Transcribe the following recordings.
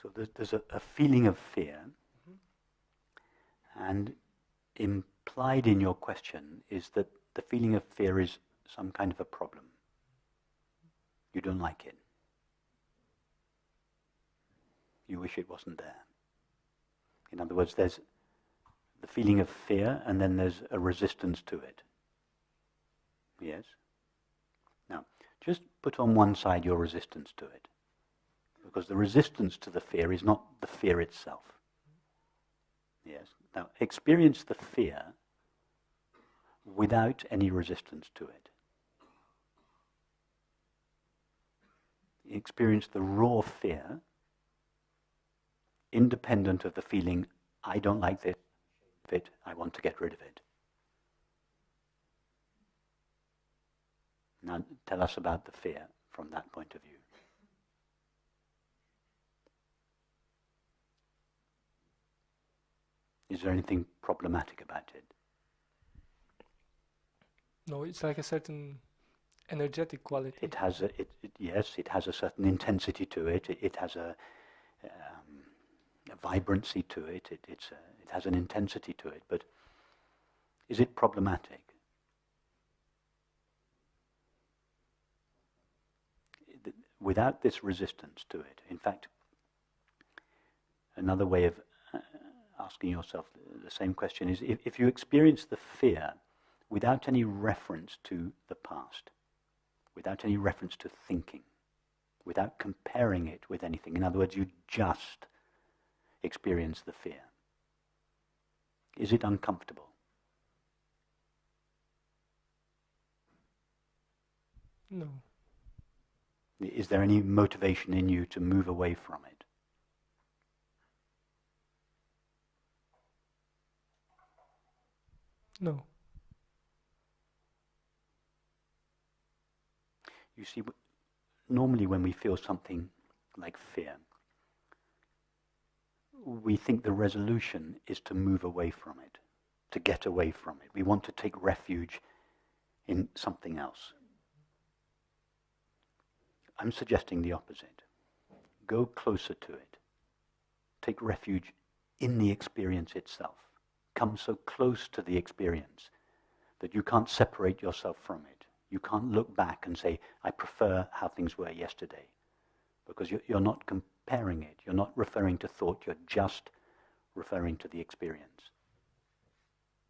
So there's a feeling of fear, and implied in your question is that the feeling of fear is some kind of a problem. You don't like it. You wish it wasn't there. In other words, there's the feeling of fear, and then there's a resistance to it. Yes? Now, just put on one side your resistance to it. Because the resistance to the fear is not the fear itself. Yes? Now, experience the fear without any resistance to it. Experience the raw fear, independent of the feeling, I don't like this, I want to get rid of it. Now tell us about the fear from that point of view. Is there anything problematic about it? No, it's like a certain energetic quality. It has yes, it has a certain intensity to it. It has a vibrancy to it. It has an intensity to it. But is it problematic? Without this resistance to it, in fact, another way of asking yourself the same question is, if you experience the fear without any reference to the past, without any reference to thinking, without comparing it with anything, in other words, you just experience the fear, is it uncomfortable? No. Is there any motivation in you to move away from it? No. You see, normally when we feel something like fear, we think the resolution is to move away from it, to get away from it. We want to take refuge in something else. I'm suggesting the opposite. Go closer to it. Take refuge in the experience itself. Come so close to the experience that you can't separate yourself from it. You can't look back and say, I prefer how things were yesterday. Because you're not comparing it. You're not referring to thought. You're just referring to the experience.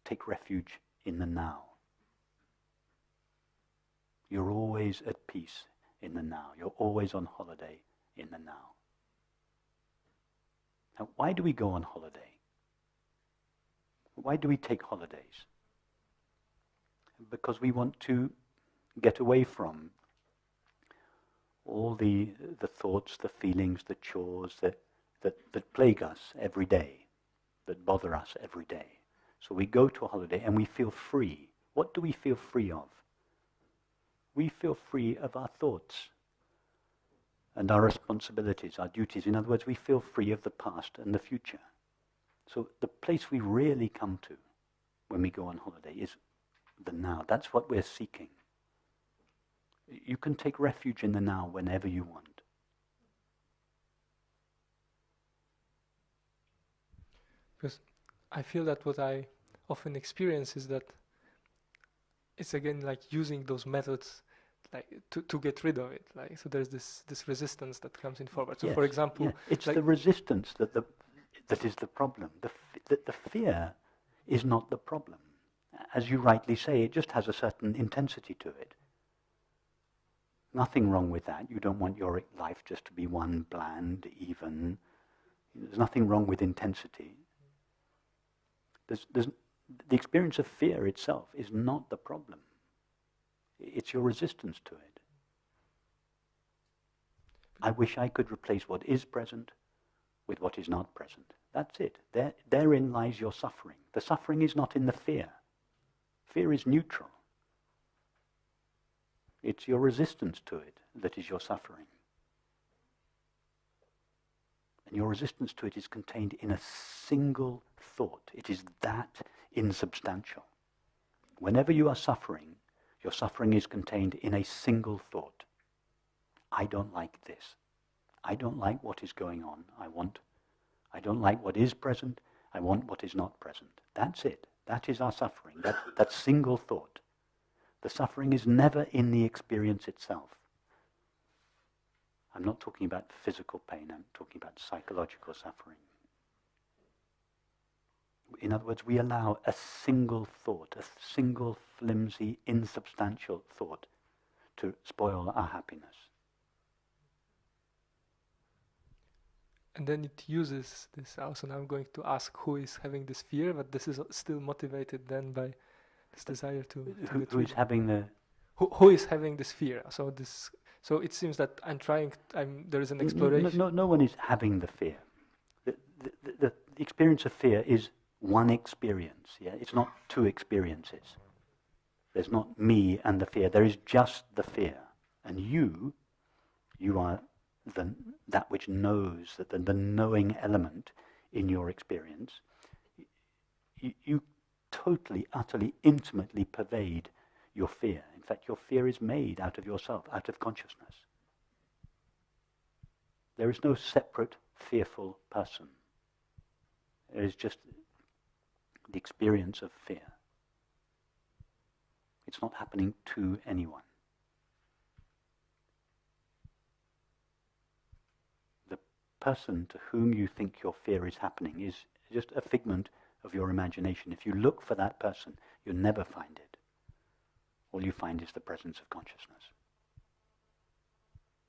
Take refuge in the now. You're always at peace in the now. You're always on holiday in the now. Now, why do we go on holiday? Why do we take holidays? Because we want to get away from all the thoughts, the feelings, the chores that plague us every day, that bother us every day. So we go to a holiday and we feel free. What do we feel free of? We feel free of our thoughts and our responsibilities, our duties. In other words, we feel free of the past and the future. So the place we really come to when we go on holiday is the now. That's what we're seeking. You can take refuge in the now whenever you want. Because I feel that what I often experience is that it's again like using those methods like to get rid of it. Like, so there's this resistance that comes in forward. So yes, for example, yeah. It's like the resistance that is the problem. The fear is not the problem. As you rightly say, it just has a certain intensity to it. Nothing wrong with that. You don't want your life just to be one bland, even. There's nothing wrong with intensity. The experience of fear itself is not the problem. It's your resistance to it. I wish I could replace what is present with what is not present. That's it. Therein lies your suffering. The suffering is not in the fear. Fear is neutral. It's your resistance to it that is your suffering. And your resistance to it is contained in a single thought. It is that insubstantial. Whenever you are suffering, your suffering is contained in a single thought. I don't like this. I don't like what is going on. I don't like what is present. I want what is not present. That's it. That is our suffering. That single thought. The suffering is never in the experience itself. I'm not talking about physical pain. I'm talking about psychological suffering. In other words, we allow a single thought, a single flimsy, insubstantial thought to spoil our happiness. And then it uses this also. Now I'm going to ask who is having this fear, but this is still motivated then by this desire to get Who rid is of. having the... Who is having this fear? So it seems that there is an exploration. No one is having the fear. The experience of fear is one experience. Yeah, it's not two experiences. There's not me and the fear. There is just the fear, and you are that which knows, that the knowing element in your experience. You totally, utterly, intimately pervade your fear. In fact, your fear is made out of yourself, out of consciousness. There is no separate fearful person. There is just the experience of fear. It's not happening to anyone. The person to whom you think your fear is happening is just a figment of your imagination. If you look for that person, you'll never find it. All you find is the presence of consciousness.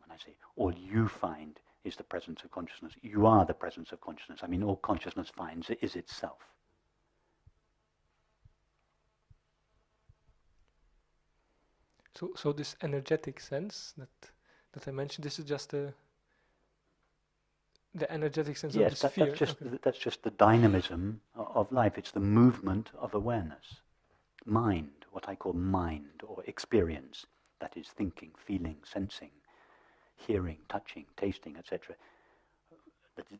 When I say all you find is the presence of consciousness, you are the presence of consciousness. I mean, all consciousness finds is itself. So this energetic sense that I mentioned, this is just the energetic sense of this fear. That's just the dynamism of life. It's the movement of awareness. Mind, what I call mind or experience, that is thinking, feeling, sensing, hearing, touching, tasting, etc.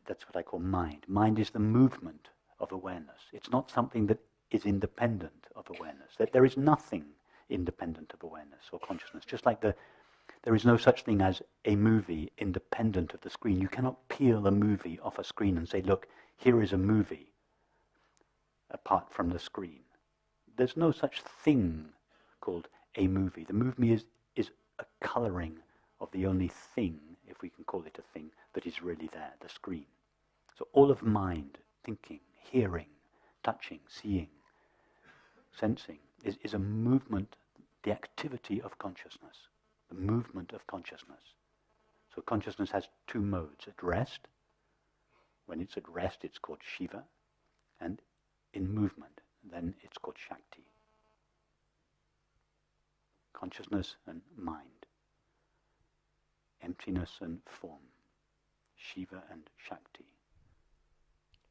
That's what I call mind. Mind is the movement of awareness. It's not something that is independent of awareness. There is nothing independent of awareness or consciousness. Just like there is no such thing as a movie independent of the screen. You cannot peel a movie off a screen and say, look, here is a movie apart from the screen. There's no such thing called a movie. The movie is a colouring of the only thing, if we can call it a thing, that is really there, the screen. So all of mind, thinking, hearing, touching, seeing, sensing, is a movement, the activity of consciousness, the movement of consciousness. So consciousness has two modes. At rest, when it's at rest, it's called Shiva, and in movement, then it's called Shakti. Consciousness and mind. Emptiness and form. Shiva and Shakti.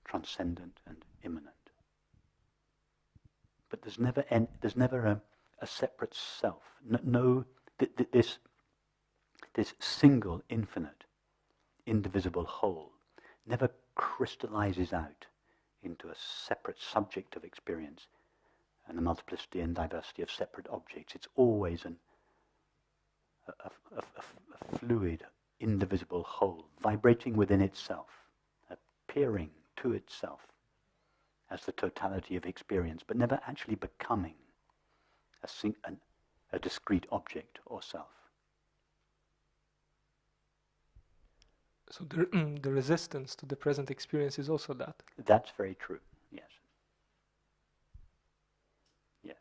Transcendent and immanent. But there's never a separate self. This single, infinite, indivisible whole never crystallizes out into a separate subject of experience and the multiplicity and diversity of separate objects. It's always a fluid, indivisible whole, vibrating within itself, appearing to itself as the totality of experience, but never actually becoming a discrete object or self. So the resistance to the present experience is also that. That's very true, yes. Yes.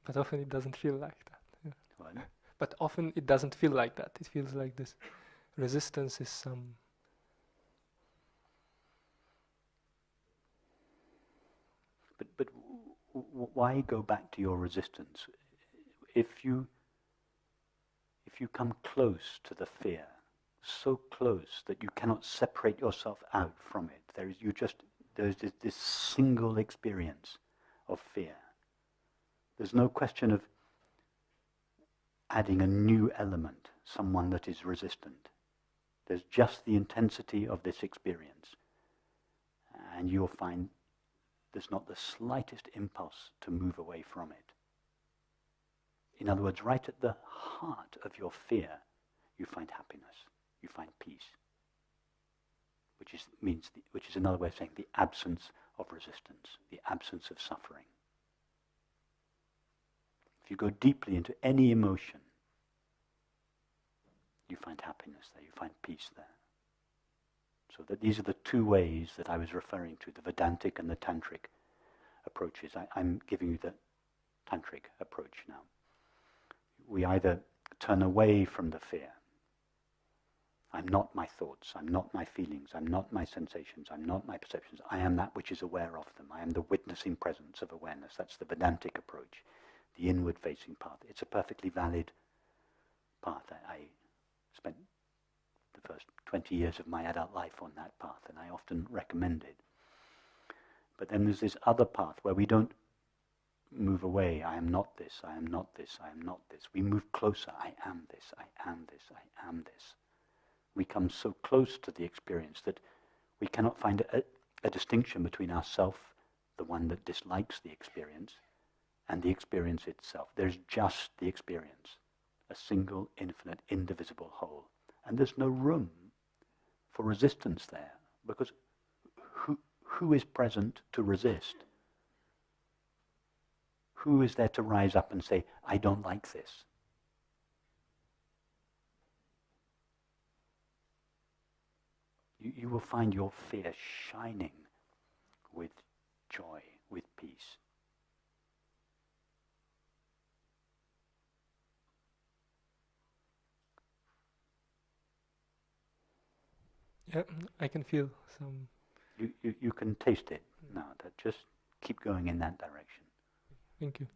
But often it doesn't feel like that. Yeah. What? But often it doesn't feel like that. It feels like this resistance is some... But why go back to your resistance? If you come close to the fear, so close that you cannot separate yourself out from it, there's this single experience of fear. There's no question of adding a new element, someone that is resistant. There's just the intensity of this experience. And you'll find there's not the slightest impulse to move away from it. In other words, right at the heart of your fear, you find happiness, you find peace, which is another way of saying the absence of resistance, the absence of suffering. If you go deeply into any emotion, you find happiness there, you find peace there. So that these are the two ways that I was referring to, the Vedantic and the Tantric approaches. I'm giving you the Tantric approach now. We either turn away from the fear. I'm not my thoughts, I'm not my feelings, I'm not my sensations, I'm not my perceptions. I am that which is aware of them. I am the witnessing presence of awareness. That's the Vedantic approach, the inward-facing path. It's a perfectly valid path. I spent the first 20 years of my adult life on that path, and I often recommend it. But then there's this other path where we don't move away. I am not this, I am not this, I am not this. We move closer. I am this, I am this, I am this. We come so close to the experience that we cannot find a distinction between ourself, the one that dislikes the experience, and the experience itself. There's just the experience, a single, infinite, indivisible whole. And there's no room for resistance there, because who is present to resist? Who is there to rise up and say, I don't like this? You will find your fear shining with joy, with peace. Yeah, I can feel some. You can taste it now. That just keep going in that direction. Thank you.